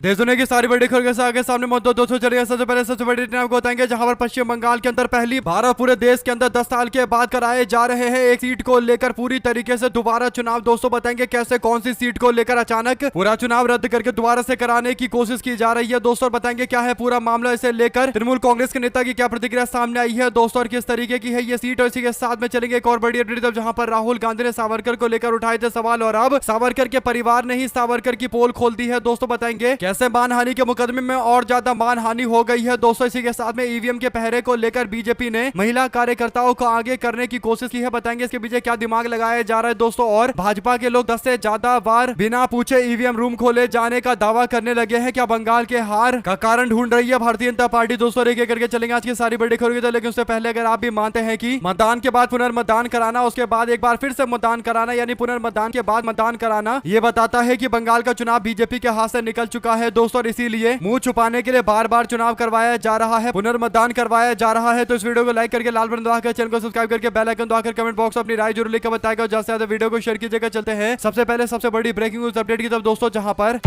देश दुनिया की सारी बड़ी खबरों के आगे सामने मौजूद दोस्तों चलिए सबसे पहले सबसे बड़ी न्यूज़ आपको बताएंगे जहां पर पश्चिम बंगाल के अंदर पहली बार पूरे देश के अंदर 10 साल के बाद कराए जा रहे हैं एक सीट को लेकर पूरी तरीके से दोबारा चुनाव। दोस्तों बताएंगे कैसे कौन सी सीट को लेकर अचानक पूरा चुनाव रद्द करके दोबारा से कराने की कोशिश की जा रही है। दोस्तों बताएंगे क्या है पूरा मामला, इसे लेकर तृणमूल कांग्रेस के नेता की क्या प्रतिक्रिया सामने आई है दोस्तों और किस तरीके की है ये सीट। और इसी के साथ में चलेंगे एक और बड़ी अपडेट जहां पर राहुल गांधी ने सावरकर को लेकर उठाए थे सवाल और अब सावरकर के परिवार ने ही सावरकर की पोल खोल दी है। दोस्तों बताएंगे कैसे मानहानि के मुकदमे में और ज्यादा मानहानि हो गई है। दोस्तों इसी के साथ में ईवीएम के पहरे को लेकर बीजेपी ने महिला कार्यकर्ताओं को आगे करने की कोशिश की है। बताएंगे इसके पीछे क्या दिमाग लगाया जा रहा है दोस्तों। और भाजपा के लोग 10 से ज्यादा बार बिना पूछे ईवीएम रूम खोले जाने का दावा करने लगे हैं। क्या बंगाल के हार का कारण ढूंढ रही है भारतीय जनता पार्टी। दोस्तों एक करके चलेंगे आज की सारी बड़ी खबरें, लेकिन उससे पहले अगर आप भी मानते हैं कि मतदान के बाद पुनर्मतदान कराना, उसके बाद एक बार फिर से मतदान कराना यानी पुनर्मतदान के बाद मतदान कराना, ये बताता है कि बंगाल का चुनाव बीजेपी के हाथ से निकल चुका है दोस्तों। इसीलिए मुंह छुपाने के लिए बार बार चुनाव करवाया जा रहा है, पुनर्मतदान करवाया जा रहा है। तो इस वीडियो को लाइक करके लाल बटन दबाकर चैनल को सब्सक्राइब करके बेल आइकन दबाकर कमेंट बॉक्स में अपनी राय जरूर लिखकर बताएगा। ज्यादा से ज्यादा वीडियो को शेयर कीजिएगा। चलते हैं सबसे पहले सबसे बड़ी ब्रेकिंग न्यूज अपडेट की तरफ दोस्तों, जहां पर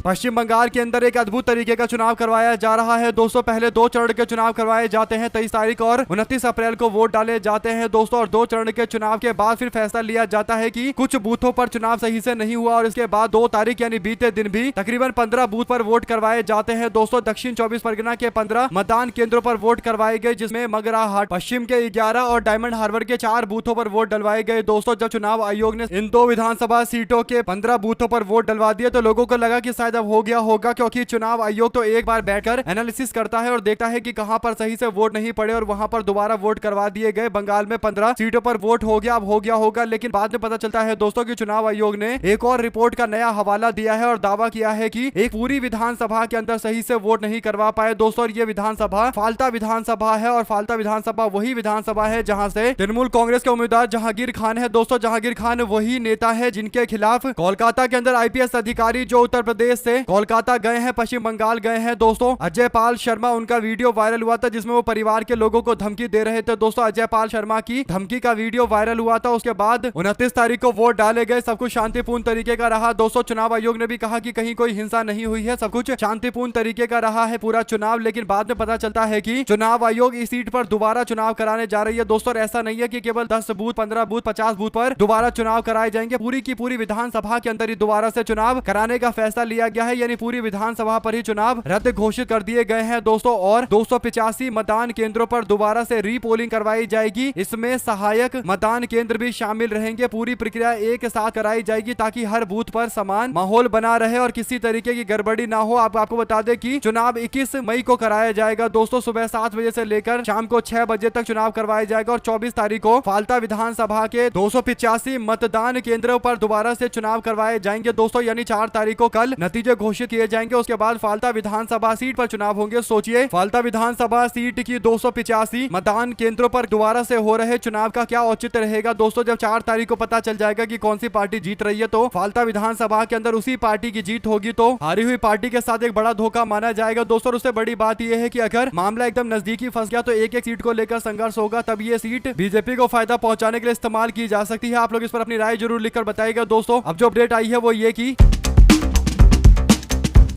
पश्चिम बंगाल के अंदर एक अद्भुत तरीके का चुनाव करवाया जा रहा है दोस्तों। पहले 2 चरण के चुनाव करवाए जाते हैं, 23 तारीख और 29 अप्रैल को वोट डाले जाते हैं दोस्तों। और 2 चरण के चुनाव के बाद फिर फैसला लिया जाता है कि कुछ बूथों पर चुनाव सही से नहीं हुआ और इसके बाद 2 तारीख यानी बीते दिन भी तकरीबन 15 बूथ पर वोट करवाए जाते हैं दोस्तों। दक्षिण 24 परगना के 15 मतदान केंद्रों पर वोट करवाए गए, जिसमें मगराहाट पश्चिम के 11 और डायमंड हार्बर के 4 बूथों पर वोट डलवाए गए दोस्तों। जब चुनाव आयोग ने इन 2 विधानसभा सीटों के 15 बूथों पर वोट डलवा दिए तो लोगों को लगा कि शायद अब हो गया होगा, क्योंकि चुनाव आयोग तो एक बार बैठकर एनालिसिस करता है और देखता है कि कहां पर सही से वोट नहीं पड़े और वहां पर दोबारा वोट करवा दिए गए। बंगाल में 15 सीटों पर वोट हो गया, अब हो गया होगा, लेकिन बाद में पता चलता है दोस्तों कि चुनाव आयोग ने एक और रिपोर्ट का नया हवाला दिया है और दावा किया है कि एक पूरी विधानसभा के अंदर सही से वोट नहीं करवा पाए दोस्तों। और ये विधानसभा फाल्ता विधानसभा है और फाल्ता विधानसभा वही विधानसभा है जहां से तृणमूल कांग्रेस के उम्मीदवार जहांगीर खान है दोस्तों। जहांगीर खान वही नेता है जिनके खिलाफ कोलकाता के अंदर आईपीएस अधिकारी जो उत्तर प्रदेश से कोलकाता गए हैं, पश्चिम बंगाल गए हैं दोस्तों, अजय पाल शर्मा, उनका वीडियो वायरल हुआ था जिसमें वो परिवार के लोगों को धमकी दे रहे थे दोस्तों। अजय पाल शर्मा की धमकी का वीडियो वायरल हुआ था। उसके बाद 29 तारीख को वोट डाले गए, सब कुछ शांतिपूर्ण तरीके का रहा दोस्तों। चुनाव आयोग ने भी कहा कि कहीं कोई हिंसा नहीं हुई है, सब कुछ शांतिपूर्ण तरीके का रहा है पूरा चुनाव। लेकिन बाद में पता चलता है कि चुनाव आयोग इस सीट पर दोबारा चुनाव कराने जा रही है दोस्तों। ऐसा नहीं है कि केवल 10 बूथ, 15 बूथ, 50 बूथ पर दोबारा चुनाव कराए जाएंगे, पूरी की पूरी विधानसभा के अंदर ही दोबारा से चुनाव कराने का फैसला लिया गया है, यानी पूरी विधानसभा पर ही चुनाव रद्द घोषित कर दिए गए हैं दोस्तों। और 285 मतदान केंद्रों पर दोबारा से रीपोलिंग करवाई जाएगी, इसमें सहायक मतदान केंद्र भी शामिल रहेंगे। पूरी प्रक्रिया एक साथ कराई जाएगी ताकि हर बूथ पर समान माहौल बना रहे और किसी तरीके की गड़बड़ी ना हो। आपको बता दें कि चुनाव 21 मई को कराया जाएगा दोस्तों। सुबह 7 बजे से लेकर शाम को 6 बजे तक चुनाव करवाया जाएगा और 24 तारीख को फाल्ता विधानसभा के 285 मतदान केंद्रों पर दोबारा से चुनाव करवाए जाएंगे दोस्तों, यानी 4 तारीख को कल नतीजे घोषित किए जाएंगे। उसके बाद फाल्ता विधानसभा सीट पर चुनाव होंगे। सोचिए फाल्ता विधानसभा सीट की 285 मतदान केंद्रों पर दोबारा से हो रहे चुनाव का क्या औचित्य रहेगा दोस्तों। जब 4 तारीख को पता चल जाएगा कि कौन सी पार्टी जीत रही है तो फाल्ता विधानसभा के अंदर उसी पार्टी की जीत होगी, तो हारी हुई पार्टी के साथ एक बड़ा धोखा माना जाएगा दोस्तों। उससे बड़ी बात यह है कि अगर मामला एकदम नजदीकी फंस गया तो एक एक सीट को लेकर संघर्ष होगा, तब ये सीट बीजेपी को फायदा पहुंचाने के लिए इस्तेमाल की जा सकती है। आप लोग इस पर अपनी राय जरूर लिखकर बताइएगा दोस्तों। अब जो अपडेट आई है वो ये की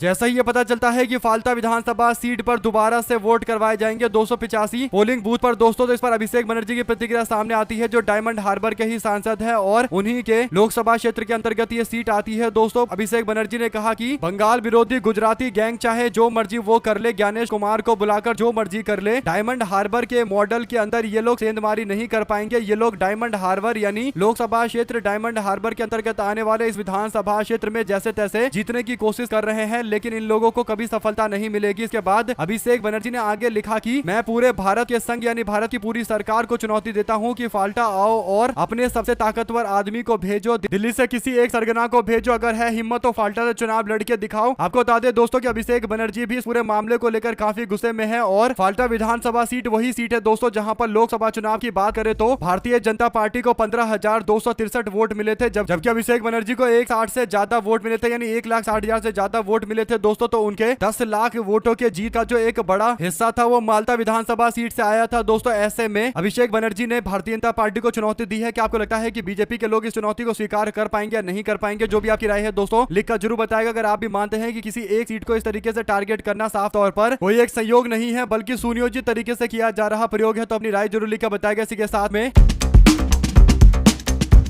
जैसा ही ये पता चलता है कि फाल्ता विधानसभा सीट पर दोबारा से वोट करवाए जाएंगे 285 पोलिंग बूथ पर दोस्तों, तो इस पर अभिषेक बनर्जी की प्रतिक्रिया सामने आती है जो डायमंड हार्बर के ही सांसद है और उन्हीं के लोकसभा क्षेत्र के अंतर्गत ये सीट आती है दोस्तों। अभिषेक बनर्जी ने कहा कि बंगाल विरोधी गुजराती गैंग चाहे जो मर्जी वो कर ले, ज्ञानेश कुमार को बुलाकर जो मर्जी कर ले, डायमंड हार्बर के मॉडल के अंदर ये लोग सेंधमारी नहीं कर पाएंगे। ये लोग डायमंड हार्बर यानी लोकसभा क्षेत्र डायमंड हार्बर के अंतर्गत आने वाले इस विधानसभा क्षेत्र में जैसे तैसे जीतने की कोशिश कर रहे हैं, लेकिन इन लोगों को कभी सफलता नहीं मिलेगी। इसके बाद अभिषेक बनर्जी ने आगे लिखा कि मैं पूरे भारत के संघ यानी भारत की पूरी सरकार को चुनौती देता हूं कि फाल्टा आओ और अपने सबसे ताकतवर आदमी को भेजो, दिल्ली से किसी एक सरगना को भेजो, अगर है हिम्मत तो फाल्टा से चुनाव लड़के दिखाओ। आपको बता दें दोस्तों कि अभिषेक बनर्जी भी इस पूरे मामले को लेकर काफी गुस्से में है और फाल्टा विधानसभा सीट वही सीट है दोस्तों जहां पर लोकसभा चुनाव की बात करें तो भारतीय जनता पार्टी को 15,263 वोट मिले थे, जबकि अभिषेक बनर्जी को 160 से ज्यादा वोट मिले थे, यानी 1,60,000 से ज्यादा वोट मिले मिले थे दोस्तों, तो उनके 10 लाख वोटों के जीत का जो एक बड़ा हिस्सा था वो माल्टा विधानसभा सीट से आया था दोस्तों। ऐसे में अभिषेक बनर्जी ने भारतीय जनता पार्टी को चुनौती दी है। क्या आपको लगता है कि बीजेपी के लोग इस चुनौती को स्वीकार कर पाएंगे या नहीं कर पाएंगे? जो भी आपकी राय है दोस्तों लिखकर जरूर बताएगा। अगर आप भी मानते हैं कि किसी एक सीट को इस तरीके से टारगेट करना साफ तौर पर कोई एक संयोग नहीं है बल्कि सुनियोजित तरीके से किया जा रहा प्रयोग है, तो अपनी राय जरूर लिखकर बताएगा। इसी के साथ में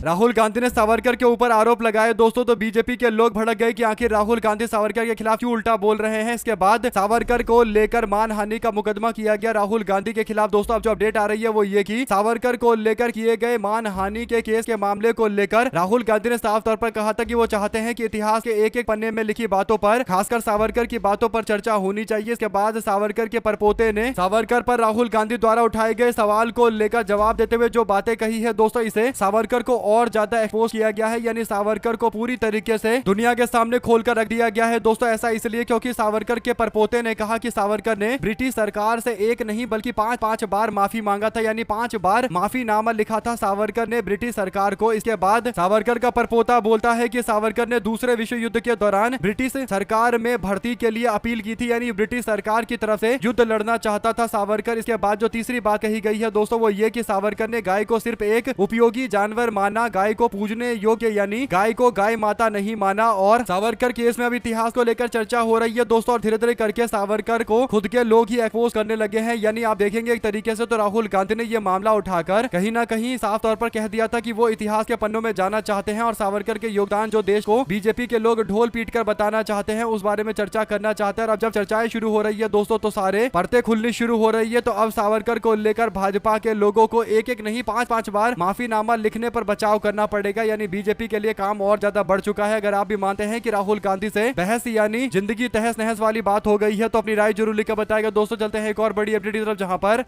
राहुल गांधी ने सावरकर के ऊपर आरोप लगाए दोस्तों, तो बीजेपी के लोग भड़क गए कि आखिर राहुल गांधी सावरकर के खिलाफ क्यों उल्टा बोल रहे हैं। इसके बाद सावरकर को लेकर मानहानि का मुकदमा किया गया राहुल गांधी के खिलाफ। दोस्तों अब जो अपडेट आ रही है वो ये कि सावरकर को लेकर किए गए मानहानि के केस के मामले को लेकर राहुल गांधी ने साफ तौर पर कहा था कि वो चाहते हैं कि इतिहास के एक एक पन्ने में लिखी बातों पर, खासकर सावरकर की बातों पर चर्चा होनी चाहिए। इसके बाद सावरकर के परपोते ने सावरकर पर राहुल गांधी द्वारा उठाए गए सवाल को लेकर जवाब देते हुए जो बातें कही है दोस्तों, इसे सावरकर को और ज्यादा एक्सपोज किया गया है, यानी सावरकर को पूरी तरीके से दुनिया के सामने खोलकर रख दिया गया है दोस्तों। ऐसा इसलिए क्योंकि सावरकर के परपोते ने कहा कि सावरकर ने ब्रिटिश सरकार से एक नहीं बल्कि 5 बार माफी मांगा था, यानी 5 बार माफीनामा लिखा था सावरकर ने ब्रिटिश सरकार को। इसके बाद सावरकर का परपोता बोलता है कि सावरकर ने दूसरे विश्व युद्ध के दौरान ब्रिटिश सरकार में भर्ती के लिए अपील की थी, यानी ब्रिटिश सरकार की तरफ से युद्ध लड़ना चाहता था सावरकर। इसके बाद जो तीसरी बात कही गई है दोस्तों वो ये कि सावरकर ने गाय को सिर्फ एक उपयोगी जानवर माना, गाय को पूजने योग्य यानी गाय को गाय माता नहीं माना। और सावरकर केस में अब इतिहास को लेकर चर्चा हो रही है दोस्तों, और धीरे धीरे करके सावरकर को खुद के लोग ही एक्सपोज करने लगे हैं। यानी आप देखेंगे एक तरीके से तो राहुल गांधी ने यह मामला उठाकर कहीं ना कहीं साफ तौर पर कह दिया था कि वो इतिहास के पन्नों में जाना चाहते हैं और सावरकर के योगदान जो देश को बीजेपी के लोग ढोल पीट कर बताना चाहते हैं उस बारे में चर्चा करना चाहते हैं। और अब जब चर्चाएं शुरू हो रही है दोस्तों तो सारे परतें खुलनी शुरू हो रही है। तो अब सावरकर को लेकर भाजपा के लोगों को एक एक नहीं 5 बार माफीनामा लिखने पर बचाव करना पड़ेगा, यानी बीजेपी के लिए काम और ज्यादा बढ़ चुका है। अगर आप भी मानते हैं कि राहुल गांधी से बहस यानी जिंदगी तहस नहस वाली बात हो गई है तो अपनी राय जरूर लिखकर बताएगा दोस्तों। चलते हैं एक और बड़ी अपडेट की तरफ, जहां पर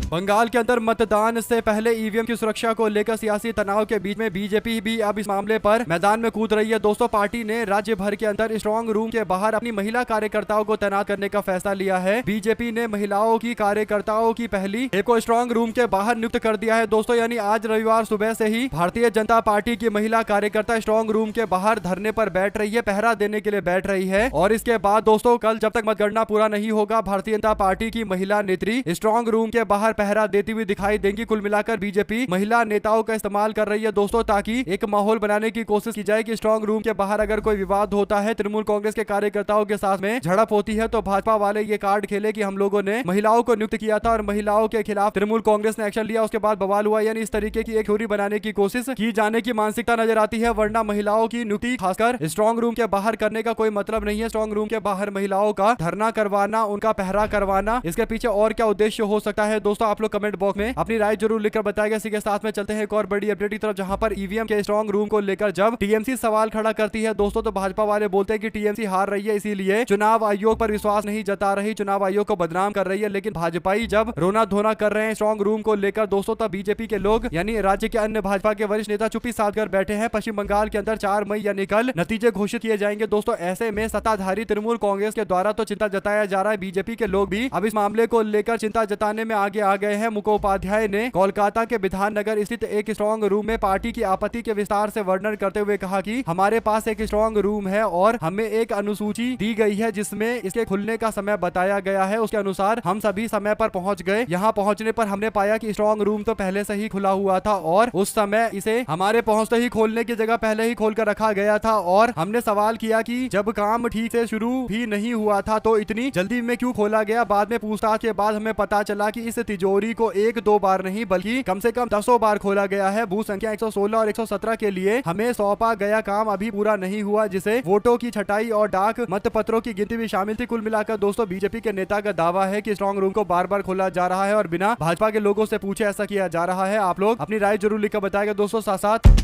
बंगाल के अंदर मतदान से पहले ईवीएम की सुरक्षा को लेकर सियासी तनाव के बीच में बीजेपी भी अब इस मामले पर मैदान में कूद रही है दोस्तों। पार्टी ने राज्य भर के अंदर स्ट्रांग रूम के बाहर अपनी महिला कार्यकर्ताओं को तैनात करने का फैसला लिया है। बीजेपी ने महिलाओं की कार्यकर्ताओं की पहली एक को स्ट्रांग रूम के बाहर नियुक्त कर दिया है दोस्तों, यानी आज रविवार सुबह से ही भारतीय जनता पार्टी की महिला कार्यकर्ता स्ट्रांग रूम के बाहर धरने पर बैठ रही है, पहरा देने के लिए बैठ रही है। और इसके बाद दोस्तों कल जब तक मतगणना पूरा नहीं होगा भारतीय जनता पार्टी की महिला नेत्री स्ट्रांग रूम के बाहर पहरा देती हुई दिखाई देंगी। कुल मिलाकर बीजेपी महिला नेताओं का इस्तेमाल कर रही है दोस्तों, ताकि एक माहौल बनाने की कोशिश की जाए कि स्ट्रांग रूम के बाहर अगर कोई विवाद होता है, तृणमूल कांग्रेस के कार्यकर्ताओं के साथ में झड़प होती है, तो भाजपा वाले ये कार्ड खेले कि हम लोगों ने महिलाओं को नियुक्त किया था और महिलाओं के खिलाफ तृणमूल कांग्रेस ने एक्शन लिया, उसके बाद बवाल हुआ। यानी इस तरीके की एक थ्योरी बनाने की कोशिश की जाने की मानसिकता नजर आती है, वरना महिलाओं की नियुक्ति खासकर स्ट्रांग रूम के बाहर करने का कोई मतलब नहीं है। स्ट्रांग रूम के बाहर महिलाओं का धरना करवाना, उनका पहरा करवाना, इसके पीछे और क्या उद्देश्य हो सकता है दोस्तों, आप लोग कमेंट बॉक्स में अपनी राय जरूर लिखकर बताएगा। इसी के साथ में चलते हैं एक और बड़ी अपडेट की तरफ, जहां पर ईवीएम के स्ट्रांग रूम को लेकर जब टीएमसी सवाल खड़ा करती है दोस्तों, तो भाजपा वाले बोलते हैं कि टीएमसी हार रही है, इसीलिए चुनाव आयोग पर विश्वास नहीं जता रही, चुनाव आयोग को बदनाम कर रही है। लेकिन भाजपाई जब रोना धोना कर रहे हैं स्ट्रांग रूम को लेकर दोस्तों, तब बीजेपी के लोग यानी राज्य के अन्य भाजपा के वरिष्ठ नेता चुप्पी साध कर बैठे हैं। पश्चिम बंगाल के अंदर 4 मई यानी कल नतीजे घोषित किए जाएंगे दोस्तों। ऐसे में सत्ताधारी तृणमूल कांग्रेस के द्वारा तो चिंता जताया जा रहा है, बीजेपी के लोग भी अब इस मामले को लेकर चिंता जताने में आगे आ गए हैं। मुखोपाध्याय ने कोलकाता के विधाननगर स्थित एक स्ट्रांग रूम में पार्टी की आपत्ति के विस्तार से वर्णन करते हुए कहा कि हमारे पास एक स्ट्रांग रूम है और हमें एक अनुसूची दी गई है जिसमें इसके खुलने का समय बताया गया है। उसके अनुसार हम सभी समय पर पहुंच गए। यहाँ पहुंचने पर हमने पाया कि स्ट्रांग रूम तो पहले से ही खुला हुआ था और उस समय इसे हमारे पहुंचते ही खोलने की जगह पहले ही खोल कर रखा गया था। और हमने सवाल किया कि जब काम ठीक से शुरू भी नहीं हुआ था तो इतनी जल्दी में क्यों खोला गया। बाद में पूछताछ के बाद हमें पता चला कि इस तिजोरी को 1-2 बार नहीं बल्कि कम से कम 10 बार खोला गया है। बूथ संख्या 116 और 117 के लिए हमें सौंपा गया काम अभी पूरा नहीं हुआ, जिसे वोटों की छटाई और डाक मतपत्रों की गिनती भी शामिल थी। कुल मिलाकर दोस्तों बीजेपी के नेता का दावा है कि स्ट्रांग रूम को बार बार खोला जा रहा है और बिना भाजपा के लोगों से पूछे ऐसा किया जा रहा है। आप लोग अपनी राय जरूर लिखकर बताएगा दोस्तों। साथ साथ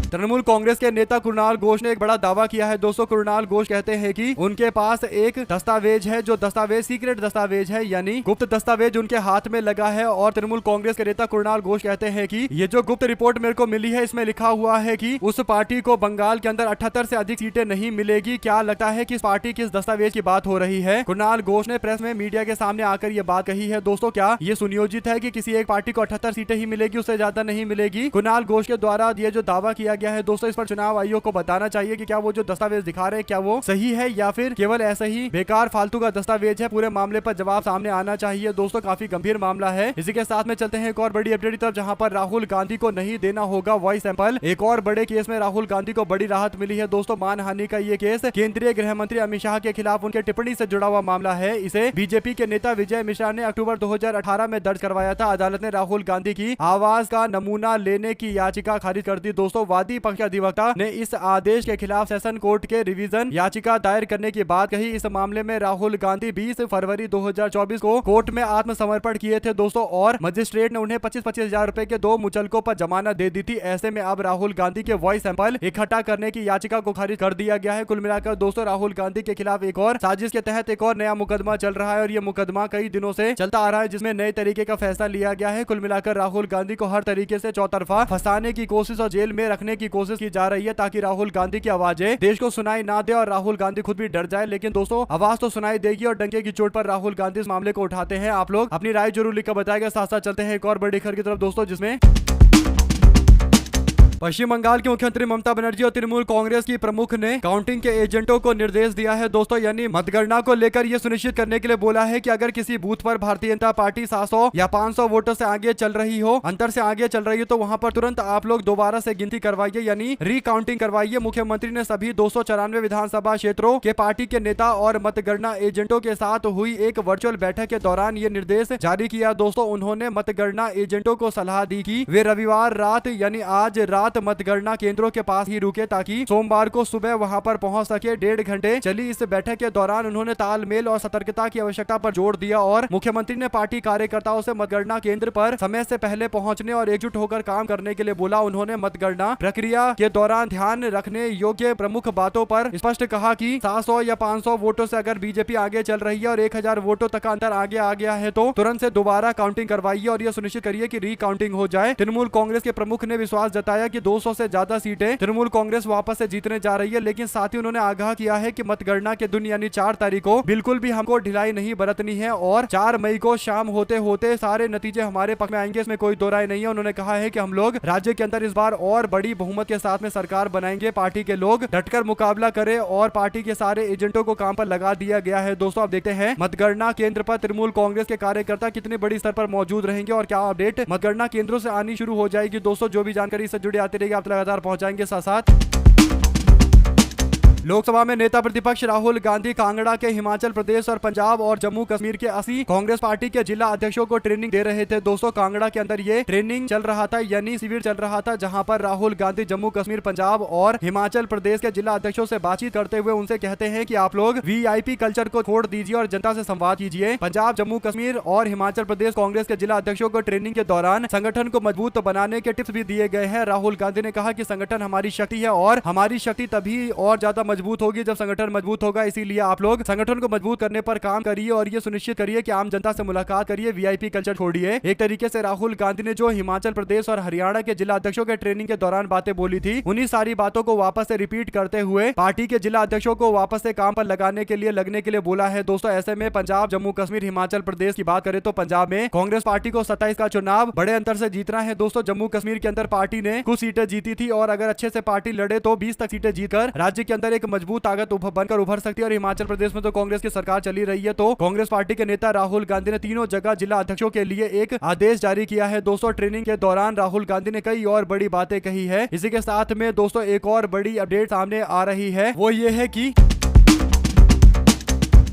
तृणमूल कांग्रेस के नेता कुणाल घोष ने एक बड़ा दावा किया है दोस्तों। कुणाल घोष कहते हैं कि उनके पास एक दस्तावेज है, जो दस्तावेज सीक्रेट दस्तावेज है, यानी गुप्त दस्तावेज उनके हाथ में लगा है। और तृणमूल कांग्रेस के नेता कुणाल घोष कहते हैं कि ये जो गुप्त रिपोर्ट मेरे को मिली है, इसमें लिखा हुआ है कि उस पार्टी को बंगाल के अंदर 78 से अधिक सीटें नहीं मिलेगी। क्या लगता है किस पार्टी किस दस्तावेज की बात हो रही है? कुणाल घोष ने प्रेस में मीडिया के सामने आकर ये बात कही है दोस्तों। क्या ये सुनियोजित है कि किसी एक पार्टी को 78 सीटें ही मिलेगी, उससे ज्यादा नहीं मिलेगी? कुणाल घोष के द्वारा ये जो दावा किया गया है दोस्तों। इस पर चुनाव आयोग को बताना चाहिए कि क्या वो जो दस्तावेज दिखा रहे हैं क्या वो सही है या फिर केवल ऐसा ही बेकार फालतू का दस्तावेज है। पूरे मामले पर जवाब सामने आना चाहिए दोस्तों। काफी गंभीर मामला है। इसी के साथ में चलते हैं एक और बड़ी अपडेट की तरफ, जहां पर राहुल गांधी को नहीं देना होगा वॉइस सैंपल। एक और बड़े केस में राहुल गांधी को बड़ी राहत मिली है दोस्तों। मानहानि का ये केस केंद्रीय गृह मंत्री अमित शाह के खिलाफ उनके टिप्पणी से जुड़ा हुआ मामला है। इसे बीजेपी के नेता विजय मिश्रा ने अक्टूबर 2018 में दर्ज करवाया था। अदालत ने राहुल गांधी की आवाज का नमूना लेने की याचिका खारिज कर दी दोस्तों। वादी पक्ष के अधिवक्ता ने इस आदेश के खिलाफ सेशन कोर्ट के रिवीजन याचिका दायर करने की बात कही। इस मामले में राहुल गांधी 20 फरवरी 2024 को कोर्ट में आत्मसमर्पण किए थे दोस्तों, और मजिस्ट्रेट ने उन्हें 25-25 हजार रुपए के 2 मुचलकों पर जमानत दे दी थी। ऐसे में अब राहुल गांधी के वॉइस सैंपल इकट्ठा करने की याचिका को खारिज कर दिया गया है। कुल मिलाकर दोस्तों राहुल गांधी के खिलाफ एक और साजिश के तहत एक और नया मुकदमा चल रहा है, और ये मुकदमा कई दिनों से चलता आ रहा है, जिसमें नए तरीके का फैसला लिया गया है। कुल मिलाकर राहुल गांधी को हर तरीके से चौतरफा फंसाने की कोशिश और जेल में रखने की कोशिश की जा रही है, ताकि राहुल गांधी की आवाजें देश को सुनाई ना दे और राहुल गांधी खुद भी डर जाए। लेकिन दोस्तों आवाज तो सुनाई देगी, और डंके की चोट पर राहुल गांधी इस मामले को उठाते हैं। आप लोग अपनी राय जरूर लिखकर बताएगा। साथ साथ चलते हैं एक और बड़ी खबर की तरफ दोस्तों, जिसमें पश्चिम बंगाल की मुख्यमंत्री ममता बनर्जी और तृणमूल कांग्रेस की प्रमुख ने काउंटिंग के एजेंटों को निर्देश दिया है दोस्तों, यानी मतगणना को लेकर यह सुनिश्चित करने के लिए बोला है कि अगर किसी बूथ पर भारतीय जनता पार्टी 700 या 500 वोटों से आगे चल रही हो, अंतर से आगे चल रही हो, तो वहां पर तुरंत आप लोग दोबारा से गिनती करवाइए, यानी रिकाउंटिंग करवाइए। मुख्यमंत्री ने सभी 294 विधानसभा क्षेत्रों के पार्टी के नेता और मतगणना एजेंटों के साथ हुई एक वर्चुअल बैठक के दौरान ये निर्देश जारी किया दोस्तों। उन्होंने मतगणना एजेंटों को सलाह दी कि वे रविवार रात यानी आज रात मतगणना केंद्रों के पास ही रुके, ताकि सोमवार को सुबह वहां पर पहुंच सके। 1.5 घंटे चली इस बैठक के दौरान उन्होंने तालमेल और सतर्कता की आवश्यकता पर जोर दिया, और मुख्यमंत्री ने पार्टी कार्यकर्ताओं से मतगणना केंद्र पर समय से पहले पहुंचने और एकजुट होकर काम करने के लिए बोला। उन्होंने मतगणना प्रक्रिया के दौरान ध्यान रखने योग्य प्रमुख बातों पर स्पष्ट कहा कि 700 या 500 वोटों से अगर बीजेपी आगे चल रही है और 1000 वोटों तक का अंतर आगे आ गया है, तो तुरंत से दोबारा काउंटिंग करवाइए और यह सुनिश्चित करिए कि रिकाउंटिंग हो जाए। तृणमूल कांग्रेस के प्रमुख ने विश्वास जताया कि 200 से ज्यादा सीटें तृणमूल कांग्रेस वापस से जीतने जा रही है, लेकिन साथ ही उन्होंने आगाह किया है कि मतगणना के दिन यानी 4 तारीख को बिल्कुल भी हमको ढिलाई नहीं बरतनी है, और 4 मई को शाम होते होते सारे नतीजे हमारे पक्ष में आएंगे, इसमें कोई दो राय नहीं है। उन्होंने कहा है कि हम लोग राज्य के अंदर इस बार और बड़ी बहुमत के साथ में सरकार बनाएंगे। पार्टी के लोग डटकर मुकाबला करें, और पार्टी के सारे एजेंटों को काम पर लगा दिया गया है दोस्तों। अब देखते हैं मतगणना केंद्र पर तृणमूल कांग्रेस के कार्यकर्ता कितनी बड़ी स्तर पर मौजूद रहेंगे और क्या अपडेट मतगणना केंद्रों से आनी शुरू हो जाएगी दोस्तों। जो भी जानकारी से जुड़ी आती रहेगी आप लगातार पहुंचाएंगे। साथ साथ लोकसभा में नेता प्रतिपक्ष राहुल गांधी कांगड़ा के हिमाचल प्रदेश और पंजाब और जम्मू कश्मीर के 80 कांग्रेस पार्टी के जिला अध्यक्षों को ट्रेनिंग दे रहे थे दोस्तों। कांगड़ा के अंदर ये ट्रेनिंग चल रहा था, यानी शिविर चल रहा था, जहां पर राहुल गांधी जम्मू कश्मीर, पंजाब और हिमाचल प्रदेश के जिला अध्यक्षों से बातचीत करते हुए उनसे कहते हैं कि आप लोग वीआईपी कल्चर को छोड़ दीजिए और जनता से संवाद कीजिए। पंजाब, जम्मू कश्मीर और हिमाचल प्रदेश कांग्रेस के जिला अध्यक्षों को ट्रेनिंग के दौरान संगठन को मजबूत बनाने के टिप्स भी दिए गए हैं। राहुल गांधी ने कहा कि संगठन हमारी शक्ति है, और हमारी शक्ति तभी और ज्यादा मजबूत होगी जब संगठन मजबूत होगा। इसीलिए आप लोग संगठन को मजबूत करने पर काम करिए और ये सुनिश्चित करिए कि आम जनता से मुलाकात करिए, वीआईपी कल्चर छोड़िए। एक तरीके से राहुल गांधी ने जो हिमाचल प्रदेश और हरियाणा के जिला अध्यक्षों के ट्रेनिंग के दौरान बातें बोली थी, उन्हीं सारी बातों को वापस से रिपीट करते हुए पार्टी के जिला अध्यक्षों को वापस से काम पर लगने के लिए बोला है दोस्तों। ऐसे में पंजाब, जम्मू कश्मीर, हिमाचल प्रदेश की बात करें तो पंजाब में कांग्रेस पार्टी को 27 का चुनाव बड़े अंतर से जीतना है दोस्तों। जम्मू कश्मीर के अंदर पार्टी ने कुछ सीटें जीती थी, और अगर अच्छे से पार्टी लड़े तो 20 तक सीटें जीतकर राज्य के अंदर एक मजबूत ताकत बनकर उभर सकती है। और हिमाचल प्रदेश में तो कांग्रेस की सरकार चली रही है, तो कांग्रेस पार्टी के नेता राहुल गांधी ने तीनों जगह जिला अध्यक्षों के लिए एक आदेश जारी किया है दोस्तों। ट्रेनिंग के दौरान राहुल गांधी ने कई और बड़ी बातें कही है। इसी के साथ में दोस्तों एक और बड़ी अपडेट सामने आ रही है, वो ये है कि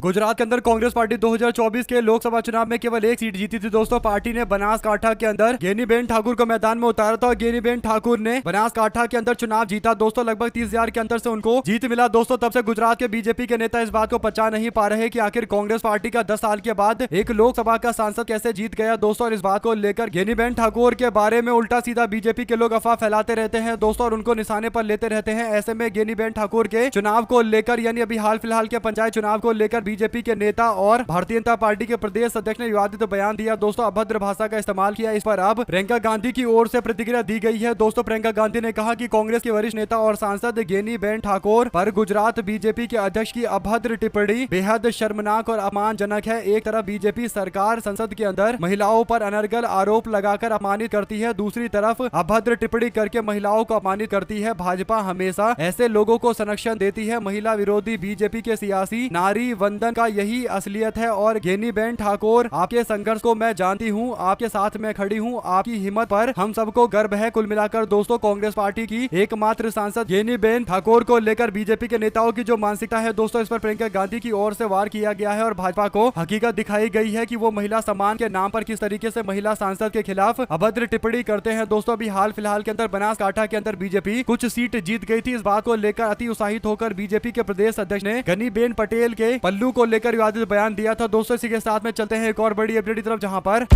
गुजरात के अंदर कांग्रेस पार्टी 2024 के लोकसभा चुनाव में केवल 1 सीट जीती थी दोस्तों। पार्टी ने बनासकाठा के अंदर गेनीबेन ठाकुर को मैदान में उतारा था, और गेनीबेन ठाकुर ने बनासकाठा के अंदर चुनाव जीता दोस्तों। लगभग 30,000 के अंतर से उनको जीत मिला दोस्तों। तब से गुजरात के बीजेपी के नेता इस बात को पचा नहीं पा रहे कि आखिर कांग्रेस पार्टी का 10 साल के बाद एक लोकसभा का सांसद कैसे जीत गया दोस्तों। और इस बात को लेकर गेनीबेन ठाकुर के बारे में उल्टा सीधा बीजेपी के लोग अफवाह फैलाते रहते हैं दोस्तों, और उनको निशाने पर लेते रहते हैं। ऐसे में गेनीबेन ठाकुर के चुनाव को लेकर, यानी अभी हाल फिलहाल के पंचायत चुनाव को लेकर बीजेपी के नेता और भारतीय जनता पार्टी के प्रदेश अध्यक्ष ने विवादित बयान दिया। दोस्तों अभद्र भाषा का इस्तेमाल किया। इस पर अब प्रियंका गांधी की ओर से प्रतिक्रिया दी गई है। दोस्तों प्रियंका गांधी ने कहा कि कांग्रेस की वरिष्ठ नेता और सांसद गेनीबेन ठाकुर पर गुजरात बीजेपी के अध्यक्ष की अभद्र टिप्पणी बेहद शर्मनाक और अपमानजनक है। एक तरफ बीजेपी सरकार संसद के अंदर महिलाओं पर अनर्गल आरोप लगाकर अपमानित करती है, दूसरी तरफ अभद्र टिप्पणी करके महिलाओं को अपमानित करती है। भाजपा हमेशा ऐसे लोगों को संरक्षण देती है। महिला विरोधी बीजेपी के सियासी नारी वंदन का यही असलियत है। और गेनीबेन ठाकुर, आपके संघर्ष को मैं जानती हूँ, आपके साथ मैं खड़ी हूँ, आपकी हिम्मत पर हम सबको गर्व है। कुल मिलाकर दोस्तों कांग्रेस पार्टी की एकमात्र सांसद गेनीबेन ठाकुर को लेकर बीजेपी के नेताओं की जो मानसिकता है दोस्तों, इस पर प्रियंका गांधी की ओर से वार किया गया है और भाजपा को हकीकत दिखाई गई है कि वो महिला सम्मान के नाम पर किस तरीके से महिला सांसद के खिलाफ अभद्र टिप्पणी करते हैं। दोस्तों अभी हाल फिलहाल के अंदर बनासकांठा के अंदर बीजेपी कुछ सीट जीत गई थी। इस बात को लेकर अति उत्साहित होकर बीजेपी के प्रदेश अध्यक्ष ने गनीबेन पटेल के पल्लू को लेकर विवादित बयान दिया था। दोस्तों इसी के साथ में चलते हैं एक और बड़ी अपडेट की तरफ, जहां पर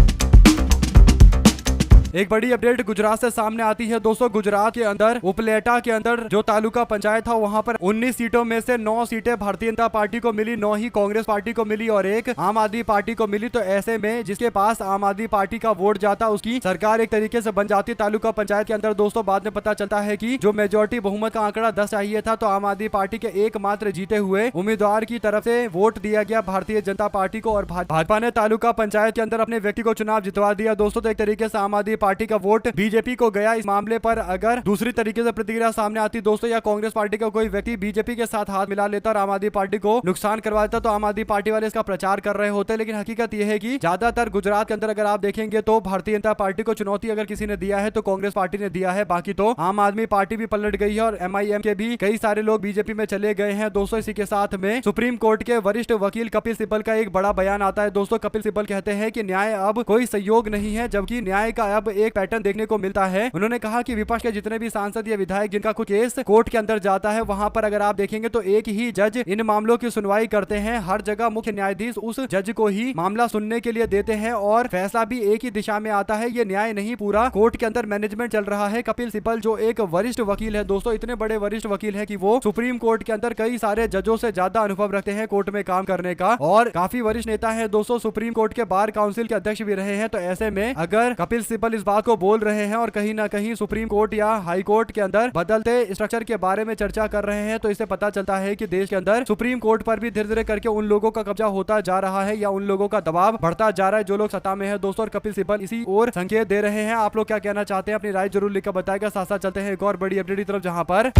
एक बड़ी अपडेट गुजरात से सामने आती है। दोस्तों गुजरात के अंदर उपलेटा के अंदर जो तालुका पंचायत था वहां पर 19 सीटों में से 9 सीटें भारतीय जनता पार्टी को मिली, 9 ही कांग्रेस पार्टी को मिली और 1 आम आदमी पार्टी को मिली। तो ऐसे में जिसके पास आम आदमी पार्टी का वोट जाता उसकी सरकार एक तरीके से बन जाती तालुका पंचायत के अंदर। दोस्तों बाद में पता चलता है कि जो मेजोरिटी बहुमत का आंकड़ा 10 चाहिए था, तो आम आदमी पार्टी के एकमात्र जीते हुए उम्मीदवार की तरफ से वोट दिया गया भारतीय जनता पार्टी को और भाजपा ने तालुका पंचायत के अंदर अपने व्यक्ति को चुनाव जितवा दिया। दोस्तों तो एक तरीके से आम आदमी पार्टी का वोट बीजेपी को गया। इस मामले पर अगर दूसरी तरीके से प्रतिक्रिया सामने आती दोस्तों, या कांग्रेस पार्टी का कोई व्यक्ति बीजेपी के साथ हाथ मिला लेता और आम आदमी पार्टी को नुकसान करवाता, तो आम आदमी पार्टी वाले इसका प्रचार कर रहे होते। लेकिन हकीकत यह है कि ज्यादातर गुजरात के अंदर अगर आप देखेंगे तो भारतीय जनता पार्टी को चुनौती अगर किसी ने दिया है तो कांग्रेस पार्टी ने दिया है। बाकी तो आम आदमी पार्टी भी पलट गई है और MIM के भी कई सारे लोग बीजेपी में चले गए हैं। दोस्तों इसी के साथ में सुप्रीम कोर्ट के वरिष्ठ वकील कपिल सिब्बल का एक बड़ा बयान आता है। दोस्तों कपिल सिब्बल कहते हैं कि न्याय अब कोई सहयोग नहीं है, जबकि न्याय का अब एक पैटर्न देखने को मिलता है। उन्होंने कहा कि विपक्ष के जितने भी सांसद या विधायक जिनका कुछ केस कोर्ट के अंदर जाता है, वहां पर अगर आप देखेंगे तो एक ही जज इन मामलों की सुनवाई करते हैं। हर जगह मुख्य न्यायाधीश उस जज को ही मामला सुनने के लिए देते हैं और फैसला भी एक ही दिशा में आता है। ये न्याय नहीं, पूरा कोर्ट के अंदर मैनेजमेंट चल रहा है। कपिल सिब्बल जो एक वरिष्ठ वकील है दोस्तों, इतने बड़े वरिष्ठ वकील है कि वो सुप्रीम कोर्ट के अंदर कई सारे जजों से ज्यादा अनुभव रखते हैं कोर्ट में काम करने का और काफी वरिष्ठ नेता है दोस्तों, सुप्रीम कोर्ट के बार काउंसिल के अध्यक्ष भी रहे हैं। तो ऐसे में अगर कपिल सिब्बल इस बात को बोल रहे हैं और कहीं ना कहीं सुप्रीम कोर्ट या हाई कोर्ट के अंदर बदलते स्ट्रक्चर के बारे में चर्चा कर रहे हैं, तो इससे पता चलता है कि देश के अंदर सुप्रीम कोर्ट पर भी धीरे धीरे करके उन लोगों का कब्जा होता जा रहा है या उन लोगों का दबाव बढ़ता जा रहा है जो लोग सत्ता में है दोस्तों। और कपिल सिब्बल इसी ओर संकेत दे रहे हैं। आप लोग क्या कहना चाहते हैं, अपनी राय जरूर लिखकर बताएगा। साथ साथ चलते हैं एक और बड़ी अपडेट की तरफ, जहां पर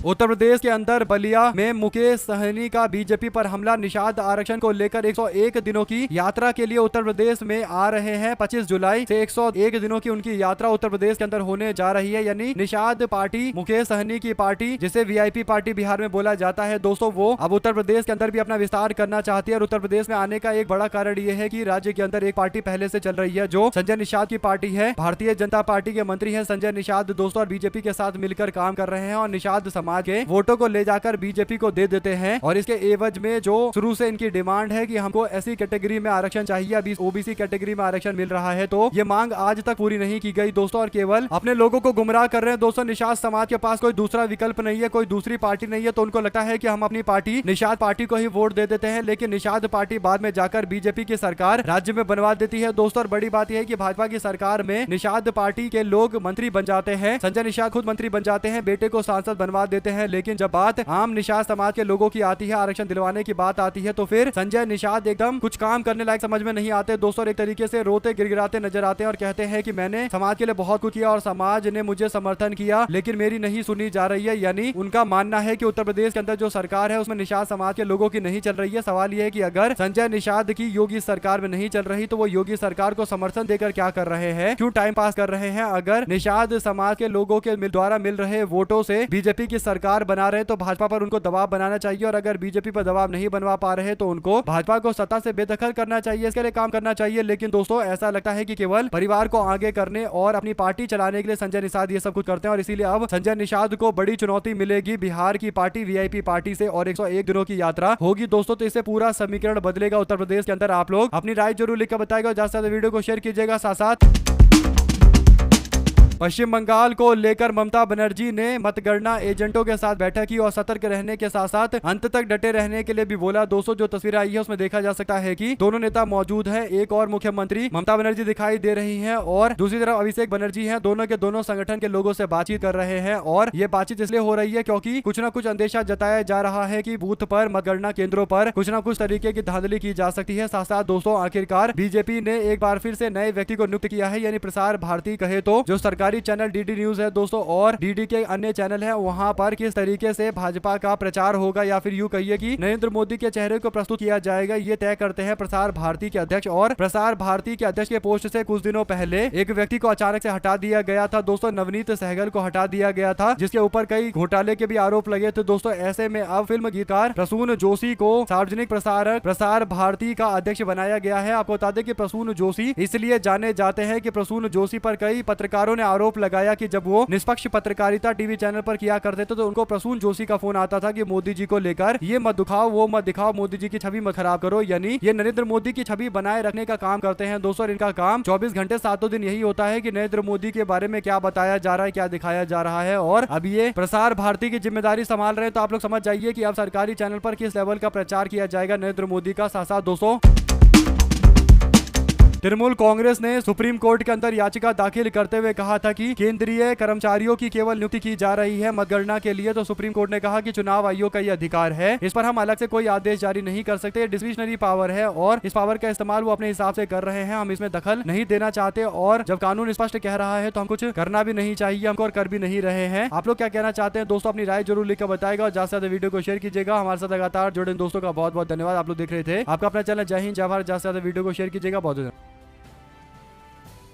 उत्तर प्रदेश के अंदर बलिया में मुकेश सहनी का बीजेपी पर हमला। निषाद आरक्षण को लेकर 101 दिनों की यात्रा के लिए उत्तर प्रदेश में आ रहे हैं। 25 जुलाई से 101 दिनों की उनकी यात्रा उत्तर प्रदेश के अंदर होने जा रही है। यानी निषाद पार्टी, मुकेश सहनी की पार्टी, जिसे VIP पार्टी बिहार में बोला जाता है दोस्तों, वो अब उत्तर प्रदेश के अंदर भी अपना विस्तार करना चाहती है। और उत्तर प्रदेश में आने का एक बड़ा कारण ये है कि राज्य के अंदर एक पार्टी पहले से चल रही है जो संजय निषाद की पार्टी है। भारतीय जनता पार्टी के मंत्री है संजय निषाद दोस्तों, और बीजेपी के साथ मिलकर काम कर रहे हैं और निषाद समाज के वोटों को ले जाकर बीजेपी को दे देते हैं। और इसके एवज में जो शुरू से इनकी डिमांड है कि हमको ऐसी कैटेगरी में आरक्षण चाहिए, अभी OBC कैटेगरी में आरक्षण मिल रहा है, तो ये मांग आज तक पूरी नहीं की गई दोस्तों, और केवल अपने लोगों को गुमराह कर रहे हैं दोस्तों। निषाद समाज के पास कोई दूसरा विकल्प नहीं है, कोई दूसरी पार्टी नहीं है, तो उनको लगता है कि हम अपनी पार्टी निषाद पार्टी को ही वोट दे देते हैं। लेकिन निषाद पार्टी बाद में जाकर बीजेपी की सरकार राज्य में बनवा देती है दोस्तों। और बड़ी बात यह है कि भाजपा की सरकार में निषाद पार्टी के लोग मंत्री बन जाते हैं। संजय निषाद खुद मंत्री बन जाते हैं, बेटे को सांसद बनवा देते हैं। लेकिन जब बात आम निषाद समाज के लोगों की आती है, आरक्षण दिलवाने की बात आती है, तो फिर संजय निषाद एकदम कुछ काम करने लायक समझ में नहीं आते दोस्तों। एक तरीके से रोते गिड़गिड़ाते नजर आते हैं और कहते हैं कि मैंने समाज के लिए बहुत कुछ किया और समाज ने मुझे समर्थन किया, लेकिन मेरी नहीं सुनी जा रही है। यानी उनका मानना है कि उत्तर प्रदेश के अंदर जो सरकार है उसमें निषाद समाज के लोगों की नहीं चल रही है। सवाल यह है कि अगर संजय निषाद की योगी सरकार में नहीं चल रही, तो वो योगी सरकार को समर्थन देकर क्या कर रहे हैं, क्यों टाइम पास कर रहे हैं? अगर निषाद समाज के लोगों के द्वारा मिल रहे वोटों से बीजेपी की सरकार बना रहे, तो भाजपा पर उनको दबाव बनाना चाहिए। और अगर बीजेपी पर दबाव नहीं बनवा पा रहे, तो उनको भाजपा को सत्ता से बेदखल करना चाहिए, इसके लिए काम करना चाहिए। लेकिन दोस्तों ऐसा लगता है कि केवल परिवार को आगे करने और अपनी पार्टी चलाने के लिए संजय निषाद ये सब कुछ करते हैं। और इसीलिए अब संजय निषाद को बड़ी चुनौती मिलेगी बिहार की पार्टी VIP पार्टी से, और 101 दिनों की यात्रा होगी दोस्तों। तो इससे पूरा समीकरण बदलेगा उत्तर प्रदेश के अंदर। आप लोग अपनी राय जरूर लिखकर बताएगा, ज्यादा से ज्यादा वीडियो को शेयर कीजिएगा। साथ साथ पश्चिम बंगाल को लेकर ममता बनर्जी ने मतगणना एजेंटों के साथ बैठक की और सतर्क रहने के साथ साथ अंत तक डटे रहने के लिए भी बोला। दोस्तों जो तस्वीर आई है उसमें देखा जा सकता है कि दोनों नेता मौजूद है। एक और मुख्यमंत्री ममता बनर्जी दिखाई दे रही है और दूसरी तरफ अभिषेक बनर्जी है। दोनों के दोनों संगठन के लोगों से बातचीत कर रहे हैं और ये बातचीत इसलिए हो रही है क्योंकि कुछ न कुछ अंदेशा जताया जा रहा है कि बूथ पर मतगणना केंद्रों पर कुछ न कुछ तरीके की धांधली की जा सकती है। साथ साथ दोस्तों आखिरकार बीजेपी ने एक बार फिर से नए व्यक्ति को नियुक्त किया है, यानी प्रसार भारती कहे तो जो सरकारी चैनल डीडी न्यूज है दोस्तों और डीडी के अन्य चैनल है, वहां पर किस तरीके से भाजपा का प्रचार होगा या फिर यूं कहिए कि नरेंद्र मोदी के चेहरे को प्रस्तुत किया जाएगा, ये तय करते हैं प्रसार भारती के अध्यक्ष। और प्रसार भारती के अध्यक्ष के पोस्ट से कुछ दिनों पहले एक व्यक्ति को अचानक से हटा दिया गया था दोस्तों, नवनीत सहगल को हटा दिया गया था, जिसके ऊपर कई घोटाले के भी आरोप लगे थे दोस्तों। ऐसे में अब फिल्म गीतकार प्रसून जोशी को सार्वजनिक प्रसारक प्रसार भारती का अध्यक्ष बनाया गया है। आपको बता दें कि प्रसून जोशी इसलिए जाने जाते हैं कि प्रसून जोशी पर कई पत्रकारों ने आरोप लगाया कि जब वो निष्पक्ष पत्रकारिता टीवी चैनल पर किया करते थे तो उनको प्रसून जोशी का फोन आता था कि मोदी जी को लेकर ये मत दिखाओ, वो मत दिखाओ, मोदी जी की छवि मत खराब करो, यानी ये नरेंद्र मोदी की छवि बनाए रखने का काम करते हैं दोस्तों। इनका काम 24 घंटे 7 दिन यही होता है कि नरेंद्र मोदी के बारे में क्या बताया जा रहा है, क्या दिखाया जा रहा है। और अब ये प्रसार भारती की जिम्मेदारी संभाल रहे हैं, तो आप लोग समझ जाइए कि अब सरकारी चैनल पर किस लेवल का प्रचार किया जाएगा नरेंद्र मोदी का। साथ साथ दोस्तों तृणमूल कांग्रेस ने सुप्रीम कोर्ट के अंदर याचिका दाखिल करते हुए कहा था कि केंद्रीय कर्मचारियों की केवल नियुक्ति की जा रही है मतगणना के लिए, तो सुप्रीम कोर्ट ने कहा कि चुनाव आयोग का ये अधिकार है, इस पर हम अलग से कोई आदेश जारी नहीं कर सकते, डिस्क्रिशनरी पावर है और इस पावर का इस्तेमाल वो अपने हिसाब से कर रहे हैं, हम इसमें दखल नहीं देना चाहते। और जब कानून स्पष्ट कह रहा है तो हम कुछ करना भी नहीं चाहिए, हमको और कर भी नहीं रहे हैं। आप लोग क्या कहना चाहते हैं दोस्तों, अपनी राय जरूर लिखकर बताएगा और ज्यादा से ज्यादा वीडियो को शेयर कीजिएगा। हमारे साथ लगातार जुड़े दोस्तों का बहुत बहुत धन्यवाद। आप लोग देख रहे थे आपका अपना चैनल जय हिंद जय भारत। ज्यादा से ज्यादा वीडियो को शेयर कीजिएगा। बहुत